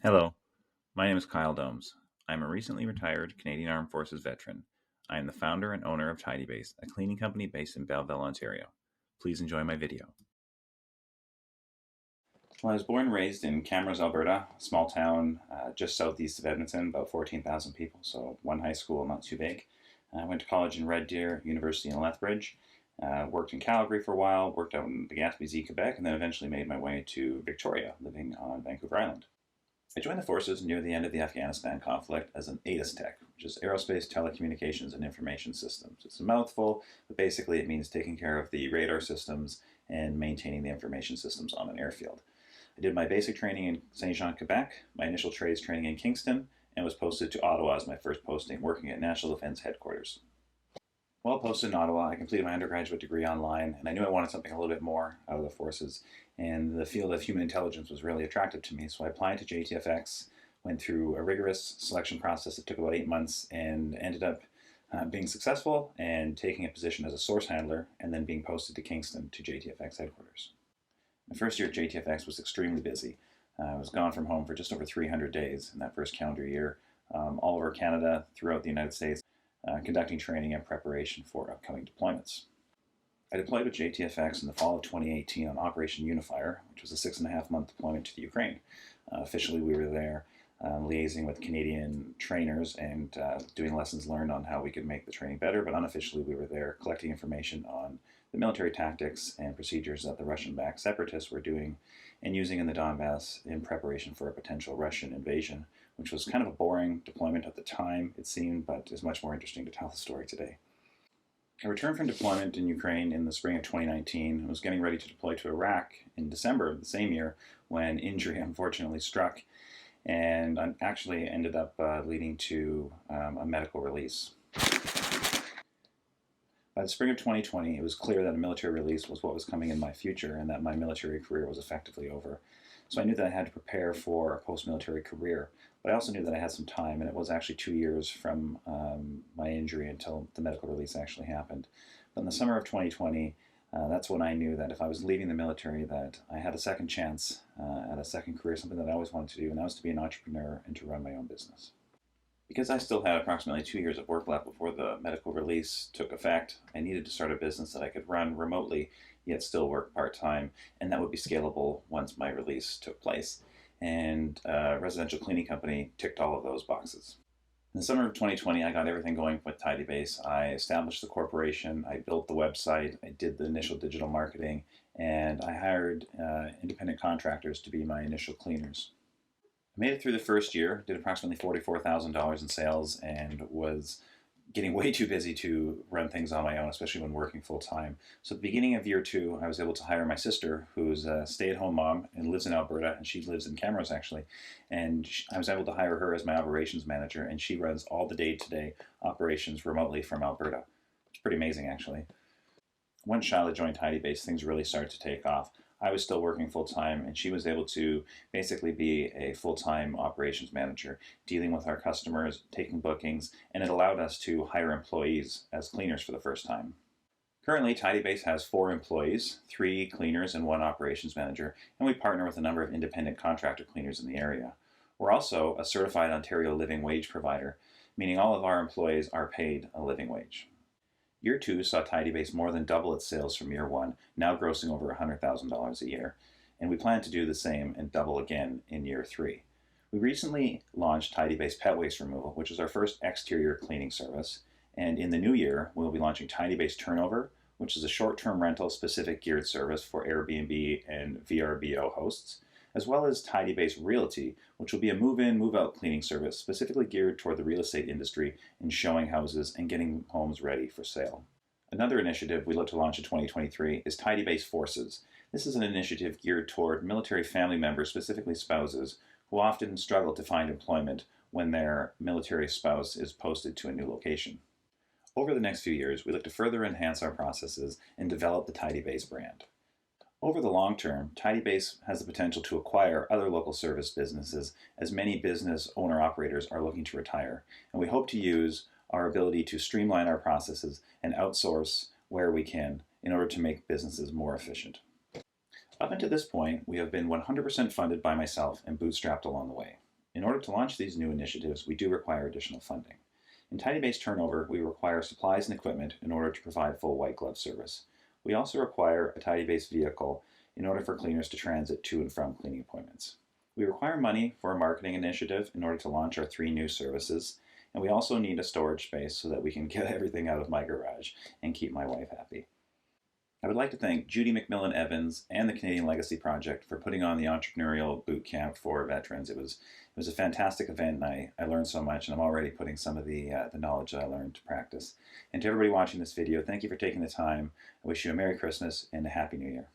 Hello, my name is Kyle Domes. I'm a recently retired Canadian Armed Forces veteran. I am the founder and owner of Tidybase, a cleaning company based in Belleville, Ontario. Please enjoy my video. Well, I was born and raised in Camrose, Alberta, a small town just southeast of Edmonton, about 14,000 people, so one high school, not too big. I went to college in Red Deer, university in Lethbridge, worked in Calgary for a while, worked out in the Gaspésie, Quebec, and then eventually made my way to Victoria, living on Vancouver Island. I joined the forces near the end of the Afghanistan conflict as an ATIS tech, which is Aerospace, Telecommunications, and Information Systems. It's a mouthful, but basically it means taking care of the radar systems and maintaining the information systems on an airfield. I did my basic training in Saint Jean, Quebec, my initial trades training in Kingston, and was posted to Ottawa as my first posting, working at National Defence Headquarters. While posted in Ottawa, I completed my undergraduate degree online, and I knew I wanted something a little bit more out of the forces, and the field of human intelligence was really attractive to me, so I applied to JTFX, went through a rigorous selection process that took about 8 months, and ended up being successful and taking a position as a source handler, and then being posted to Kingston to JTFX headquarters. My first year at JTFX was extremely busy. I was gone from home for just over 300 days in that first calendar year, all over Canada, throughout the United States, conducting training and preparation for upcoming deployments. I deployed with JTFX in the fall of 2018 on Operation Unifier, which was a 6.5-month deployment to the Ukraine. Officially, we were there liaising with Canadian trainers and doing lessons learned on how we could make the training better, but unofficially, we were there collecting information on the military tactics and procedures that the Russian-backed separatists were doing and using in the Donbass in preparation for a potential Russian invasion, which was kind of a boring deployment at the time, it seemed, but is much more interesting to tell the story today. I returned from deployment in Ukraine in the spring of 2019 and was getting ready to deploy to Iraq in December of the same year when injury unfortunately struck and actually ended up leading to a medical release. By the spring of 2020, it was clear that a military release was what was coming in my future and that my military career was effectively over. So I knew that I had to prepare for a post-military career, but I also knew that I had some time, and it was actually 2 years from my injury until the medical release actually happened. But in the summer of 2020, that's when I knew that if I was leaving the military, that I had a second chance at a second career, something that I always wanted to do, and that was to be an entrepreneur and to run my own business. Because I still had approximately 2 years of work left before the medical release took effect, I needed to start a business that I could run remotely, yet still work part-time, and that would be scalable once my release took place. And a residential cleaning company ticked all of those boxes. In the summer of 2020, I got everything going with Tidybase. I established the corporation, I built the website, I did the initial digital marketing, and I hired independent contractors to be my initial cleaners. I made it through the first year, did approximately $44,000 in sales, and was getting way too busy to run things on my own, especially when working full time. So at the beginning of year 2, I was able to hire my sister, who's a stay-at-home mom and lives in Alberta, and she lives in Camrose actually. And I was able to hire her as my operations manager, and she runs all the day-to-day operations remotely from Alberta. It's pretty amazing actually. Once Shyla joined Tidybase, things really started to take off. I was still working full-time, and she was able to basically be a full-time operations manager, dealing with our customers, taking bookings, and it allowed us to hire employees as cleaners for the first time. Currently, Tidybase has 4 employees, 3 cleaners and 1 operations manager, and we partner with a number of independent contractor cleaners in the area. We're also a certified Ontario living wage provider, meaning all of our employees are paid a living wage. Year 2 saw Tidybase more than double its sales from year 1, now grossing over $100,000 a year, and we plan to do the same and double again in year 3. We recently launched Tidybase Pet Waste Removal, which is our first exterior cleaning service, and in the new year, we'll be launching Tidybase Turnover, which is a short-term rental specific geared service for Airbnb and VRBO hosts, as well as Tidybase Realty, which will be a move-in, move-out cleaning service specifically geared toward the real estate industry in showing houses and getting homes ready for sale. Another initiative we look to launch in 2023 is Tidybase Forces. This is an initiative geared toward military family members, specifically spouses, who often struggle to find employment when their military spouse is posted to a new location. Over the next few years, we look to further enhance our processes and develop the Tidybase brand. Over the long term, Tidybase has the potential to acquire other local service businesses, as many business owner-operators are looking to retire, and we hope to use our ability to streamline our processes and outsource where we can in order to make businesses more efficient. Up until this point, we have been 100% funded by myself and bootstrapped along the way. In order to launch these new initiatives, we do require additional funding. In Tidy Base Turnover, we require supplies and equipment in order to provide full white glove service. We also require a Tidy Base vehicle in order for cleaners to transit to and from cleaning appointments. We require money for a marketing initiative in order to launch our 3 new services, and we also need a storage space so that we can get everything out of my garage and keep my wife happy. I would like to thank Judy McMillan Evans and the Canadian Legacy Project for putting on the entrepreneurial boot camp for veterans. It was a fantastic event, and I learned so much, and I'm already putting some of the knowledge that I learned to practice. And to everybody watching this video, thank you for taking the time. I wish you a Merry Christmas and a Happy New Year.